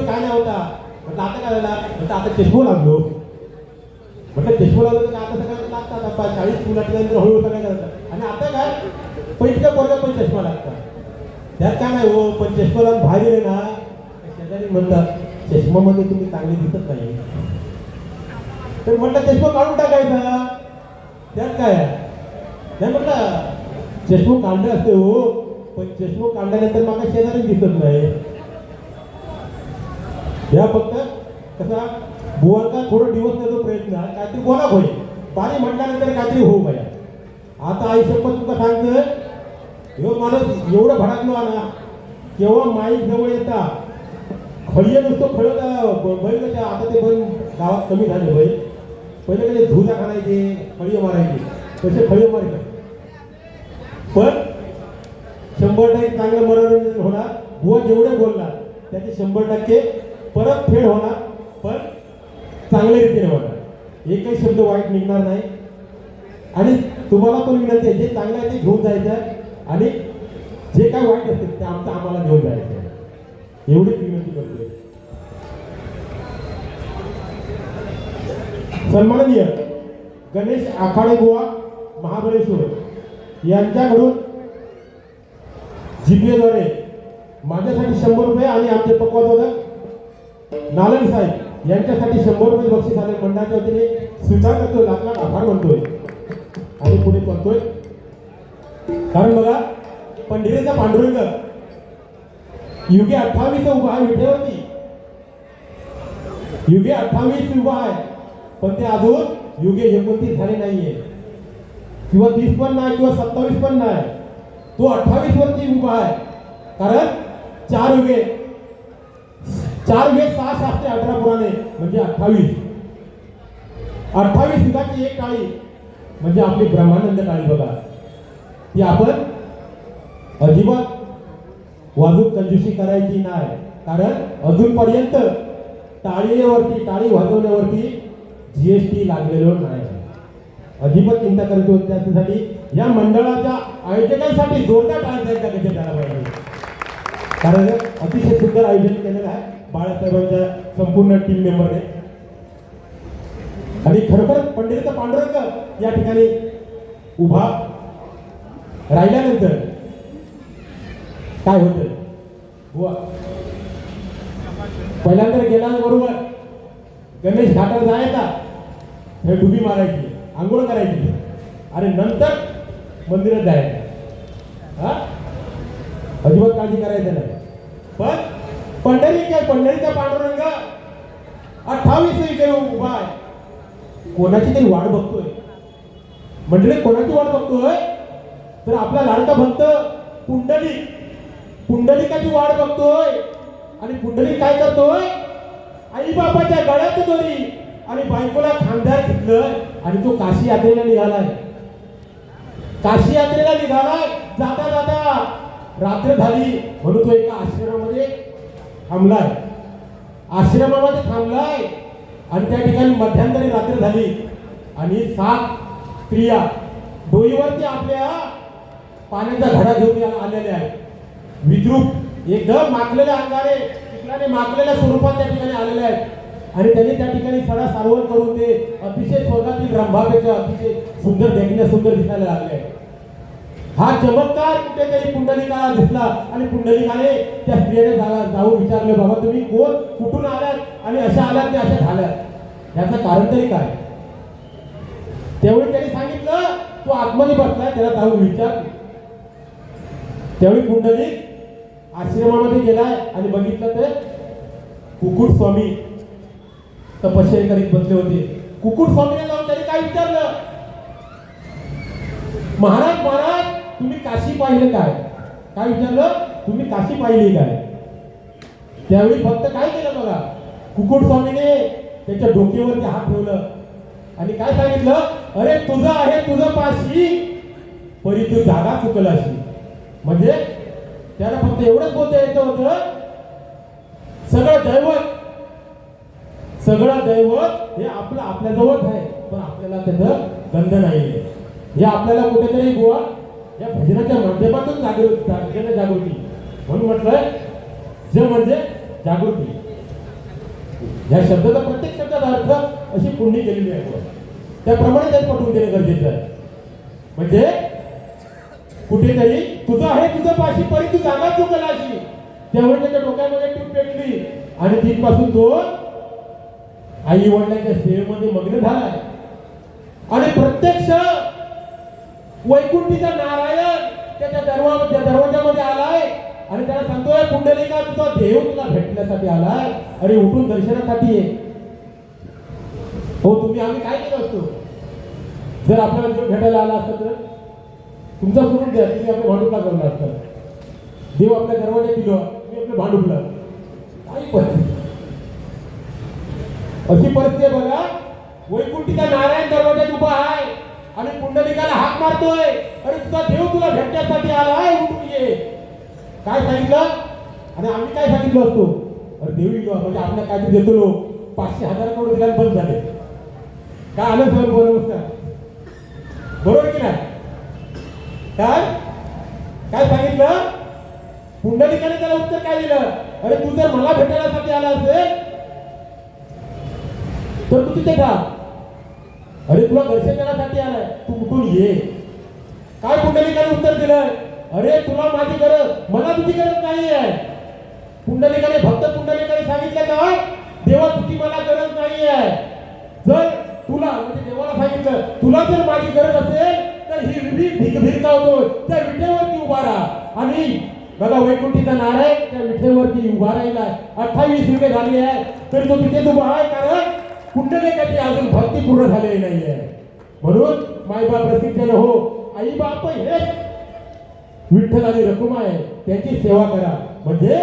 काय नाही होता. म्हटलं आता काय झाला, म्हटलं आता चष्मा लागलो. म्हटलं चष्मा लागलो तर आता सगळ्यांना लागतात. आता 40 फुल आटल्यानंतर हळूहळू सगळ्यांना लागतात. आणि आता काय पैसे पोरगा पण चष्मा लागतात. त्यात काय नाही हो, पण चष्मा लावून बाहेर गेले ना शेजारी म्हणतात चष्मामध्ये तुम्ही चांगले दिसत नाही. तर म्हटलं चष्मा काढून टाकायचा, त्यात काय नाही. म्हटलं चष्मा काढले असते हो, पण चष्मा काढल्यानंतर मला शेजारी दिसत नाही. या फक्त कसा बुवांका थोडं दिवस त्याचा प्रयत्न काहीतरी बोला होईल, पाणी म्हटल्यानंतर काहीतरी होऊ पाहिजे. आता आई शपथ तुका सांगतं, ह्यो माणूस एवढं भडकलो ना, केव्हा माईक जवळ येता खळीये नुसतं खळत बैल कशा. आता ते बैल गावात कमी झाले. बैल पहिले कसे झुजा खाणायचे, खळीये मारायचे, तसे खळीये मारायचे. पण 100% चांगलं मनोरंजन होणार. बुवा जेवढे बोलणार त्याचे 100% परत फेड होणार, पण चांगल्या रीतीने होणार. एकही शब्द वाईट निघणार नाही. आणि तुम्हाला पण विनंती आहे, जे चांगलं आहे ते घेऊन जायचं आणि जे काय वाईट असेल ते आम्हाला घेऊन जायचं. एवढीच विनंती करतोय. सन्माननीय गणेश आखाडे बुवा महाबळेश्वर यांच्याकडून जीपीएद्वारे माझ्यासाठी 100 रुपये आणि आमचे पक्वादक नालन साहेब यांच्यासाठी 100 रुपये बक्षीस आले. मंडळाच्या वतीने स्वीकार करतोय, लाख लाख आभार म्हणतोय आणि पुढे करतोय. कारण बघा पंढरीचा पांडुरंग युगे 28 उभा आहे विठेवरती. युगे 28 उभा आहे, पण ते अजून युगे 29 झाले नाहीये, किंवा 30 पण नाही, किंवा 27 पण नाही. तो 28 वरती उभा आहे. कारण 4 युगे 6 शास्त्रे 18 पुराणे म्हणजे 28 युगाची एक टाळी म्हणजे आपली ब्रह्मानंद टाळी. बघा ती आपण अजिबात वाजून कंजूसी करायची नाही. कारण अजूनपर्यंत टाळी वाजवण्यावरती जीएसटी लागलेलो नाही. अजिबात चिंता करत होते. त्यासाठी या मंडळाच्या आयोजकांसाठी जोरदार टाळ्यांचा गजर झाला पाहिजे. कारण अतिशय सुंदर आयोजन केलेलं आहे बाळासाहेबांच्या संपूर्ण टीम मेंबरने. आणि खरोखर पंढरीचा पांडुरंग या ठिकाणी उभा राहिल्यानंतर काय होतं बुवा, पहिल्यांदा गेल्याबरोबर गणेश घाटावर जायचा, हे डुबी मारायची, आंघोळ करायची, आणि नंतर मंदिरात जायचं. अजिबात काळजी करायचं नाही. पण पंढरी काय, पंढरीचा पांडुरंग 28 युगे उभा आहे. कोणाची तरी वाट बघतोय. मंडळी कोणाची वाट बघतोय, तर आपला लाडका भक्त पुंडलिकाची वाट बघतोय. आणि पुंडलिक काय करतोय, आई बापाच्या गळ्यात दोरी आणि बायकोला खांद्यावर घेतलं आणि तो काशी यात्रेला निघालाय. जाता जाता रात्र झाली म्हणून तो एका आश्रमामध्ये थांबलाय. आणि त्या ठिकाणी मध्यंतरी रात्र झाली आणि 7 स्त्रिया डोईवरती आपल्या पाण्याचा घडा घेऊन आलेल्या आहेत. विद्रूप एकदम माखलेल्या अंगाने, चिखलाने माखलेल्या स्वरूपात त्या ठिकाणी आलेले आहेत. आणि त्यांनी त्या ठिकाणी सडा सारवण करून ते अतिशय स्वर्गातील रंभापेक्षा अतिशय सुंदर, देखण्या सुंदर दिसायला लागले. हा चमत्कार कुठेतरी पुंडलिकाला दिसला आणि पुंडलिकाने त्या स्त्रियाने जाऊन विचारलं, बाबा तुम्ही कोण, कुठून आलात आणि अशा आलात की अशा झाल्यात, याचं कारण तरी काय. त्यावेळी त्यांनी सांगितलं, तो आतमध्ये बसलाय, त्याला जाऊन विचार. त्यावेळी पुंडलिक आश्रमामध्ये गेलाय आणि बघितलं तर कुकुट स्वामी तपश्चर्या करीत बसले होते. कुकुट स्वामीने जाऊन त्यांनी काय विचारलं, महाराज तुम्ही काशी पाहिलं काय. काय विचारलं, तुम्ही काशी पाहिली काय. त्यावेळी फक्त काय केलं बघा, कुकुट स्वामीने त्याच्या डोक्यावरती हात ठेवलं आणि काय सांगितलं, अरे तुझं आहे तुझं पाशी, परी तू जागा चुकलाशी. म्हणजे त्याला फक्त एवढंच बोलता यायचं होतं, सगळं दैवत हे आपल्या जवळच आहे, पण आपल्याला त्याचं गंध नाही. हे आपल्याला कुठेतरी बुवा या भजनाच्या माध्यमातून जागृती. म्हणून म्हटलंय ज म्हणजे जागृती. ह्या शब्दाचा प्रत्येक शब्दाचा अर्थ अशी पुण्य केलेली आहे. त्याप्रमाणे त्यात पटवून देणे गरजेचं आहे. म्हणजे कुठेतरी तुझं आहे तुझं पाशी परी तू जागा चुकलाशी, त्यामुळे त्याच्या डोक्यामध्ये टूप पेटली आणि तिथपासून तो आई वडिलांच्या सेवेमध्ये मग्न झालाय. आणि प्रत्यक्ष वैकुंठीचा नारायण त्याच्या दरवाजामध्ये आलाय आणि त्याला सांगतोय पुंडलिका तुझा देव तुला भेटण्यासाठी आलाय, अरे उठून दर्शनासाठी ये. हो तुम्ही आम्ही काय केलं असतो जर आपल्याला देव भेटायला आला असता तर? तुमचा सोडून द्या, तुम्ही आपल्या भांडुपला करणार असता. देव आपल्या दरवाजा दिलो तुम्ही आपल्या भांडुपला काही परिस्थिती अशी परिस्थिती बघा. वैकुंठीचा नारायण दरवाजात उभा आहे आणि पुंडलिकाला हाक मारतोय, अरे तुझा देव तुला भेटण्यासाठी आलाय, उठून ये. काय सांगितलं आणि आम्ही काय सांगितलं असतो? अरे देव येतो म्हणजे आपल्या काहीतरी देतो लो 500,000 करोड दिला बंद झाले काय आलं सर? बरोबर बरोबर की नाही? काय काय सांगितलं? पुंडलिकाने त्याला उत्तर काय दिलं? अरे तू जर मला भेटण्यासाठी आला असेल तर तू तिथे जा. अरे तुला दर्शन देण्यासाठी आलाय, तू उठून ये. काय पुंडलिकाने उत्तर दिलं? अरे तुला माझी गरज, मला तुझी गरज नाही आहे. पुंडलिकाने भक्त पुंडलिकाने सांगितलं काय? देवा तुझी मला गरज नाही आहे. जर तुला म्हणजे देवाला सांगितलं तुला जर माझी गरज असेल तर ही भिरकावतो त्या विठेवरती उभा राहा. आणि बघा वैकुंठीचा नारायण त्या विठेवरती उभा राहिला. 28 युगे झाली आहे तरी तो तिथेच उभा आहे, कारण पुंडलिकाची अजून भक्ती पूर्ण झालेली नाही आहे. म्हणून मायबाप प्रसिद्ध हो, आई बाप हे विठ्ठल आणि रखुमा आहे, त्यांची सेवा करा म्हणजे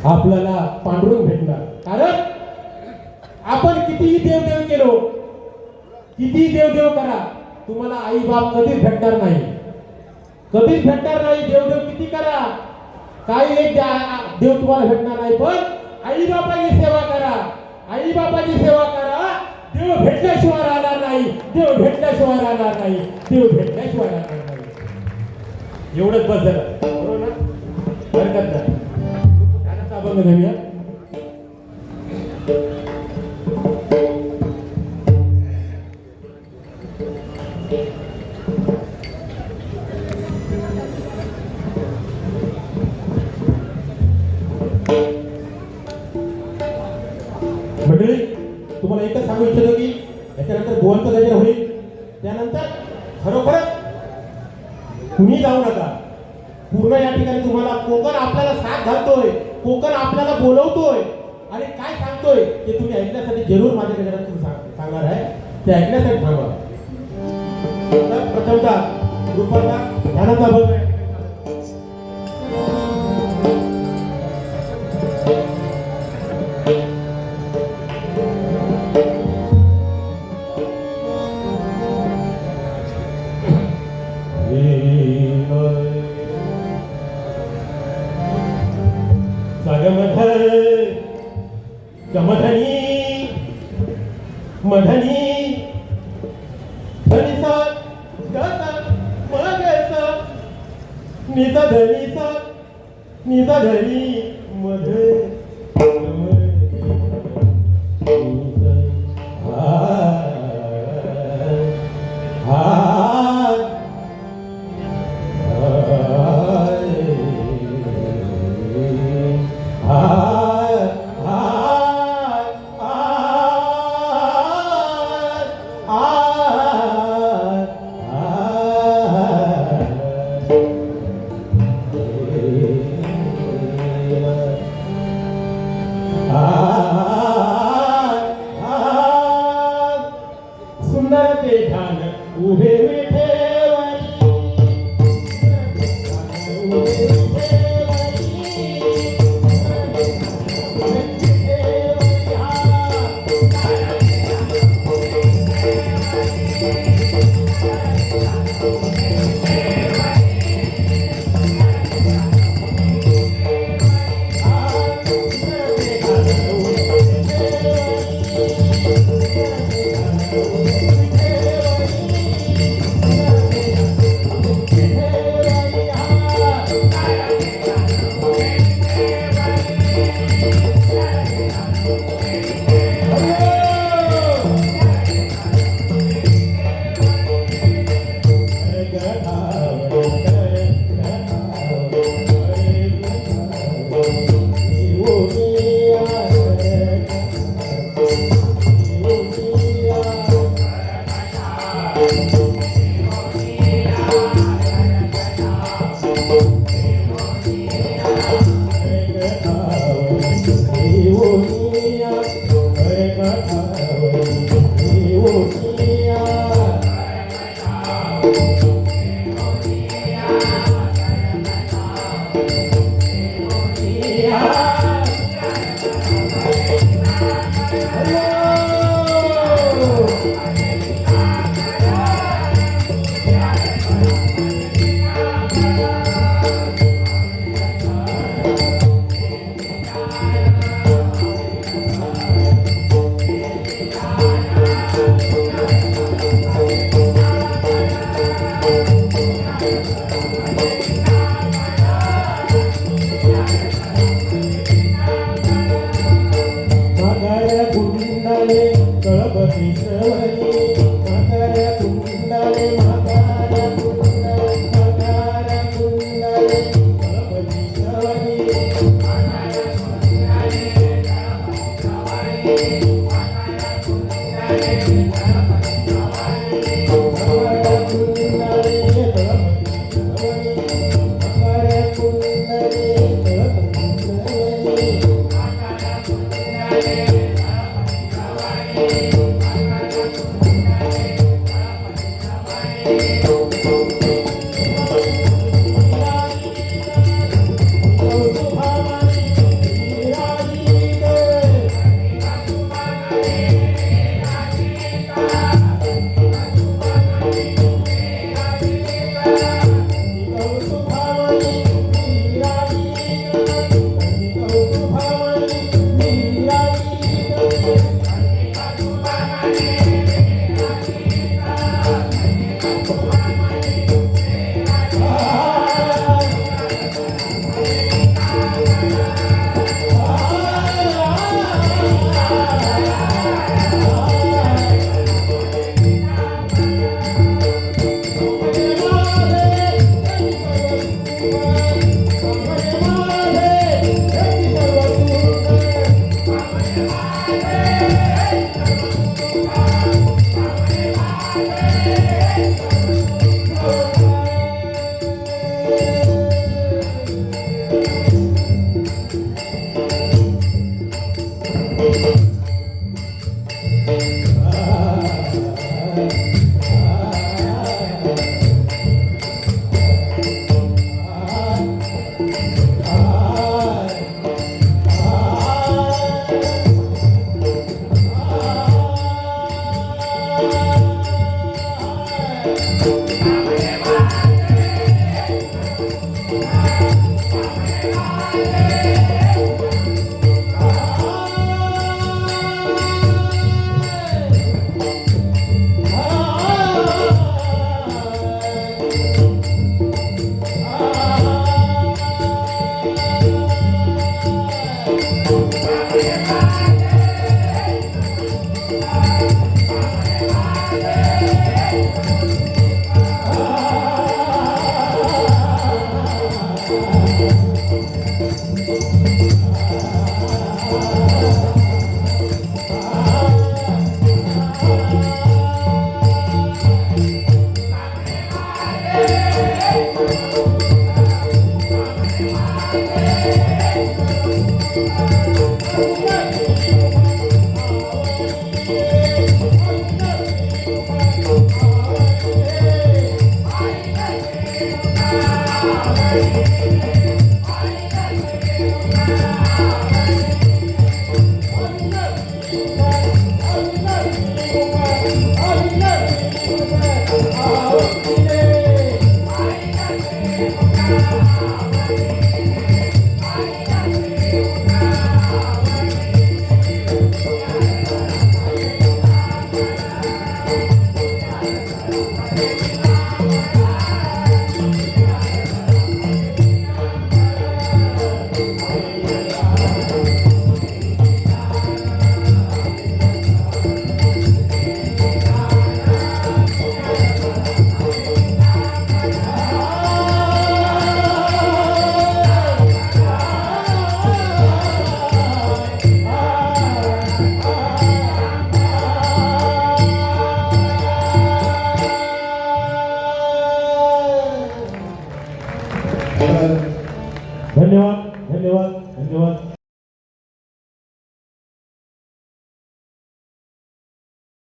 आपल्याला पांडुरंग भेटणार. कारण आपण कितीही देवदेव केलो, कितीही देवदेव करा, तुम्हाला आई बाप कधीच भेटणार नाही, कधीच भेटणार नाही. देवदेव किती करा, काही एक देव तुम्हाला भेटणार नाही. पण आई बापाची सेवा करा, आई बापाची सेवा करा. देव भेटल्याशिवाय राहणार नाही, देव भेटल्याशिवाय राहणार नाही, देव भेटल्याशिवाय राहणार नाही. एवढंच बस झालं, बरोबर ना? हरकत नाही. ध्यानाचा अभंग घेऊया. मंडळी तुम्हाला एकच सांगू इच्छितो की याच्यानंतर गोवंत गजर होईल. त्यानंतर खरोखरच कुणी जाऊ नका. पूर्ण या ठिकाणी तुम्हाला कोकण आपल्याला साथ घालतोय, कोकण आपल्याला बोलवतोय आणि काय सांगतोय ते तुम्ही ऐकण्यासाठी जरूर माझ्या गजरात तुम्ही सांगणार आहे. ते ऐकण्यासाठी थांबा. प्रथमतः रूपाचा ध्यानाचा अभंग आहे. मधनी मधनी धनी सा गसा मगसा निसा धनी सा निसा धनी मध सुंदर ते ध्यान उभे देवोनिया करकटावरी देवोनिया म्हाताऱ्या कुंडाले कळपती श्रवणी म्हाताऱ्या कुंडाले म्हाताऱ्या कुंडाले कळपती श्रवणी Bye.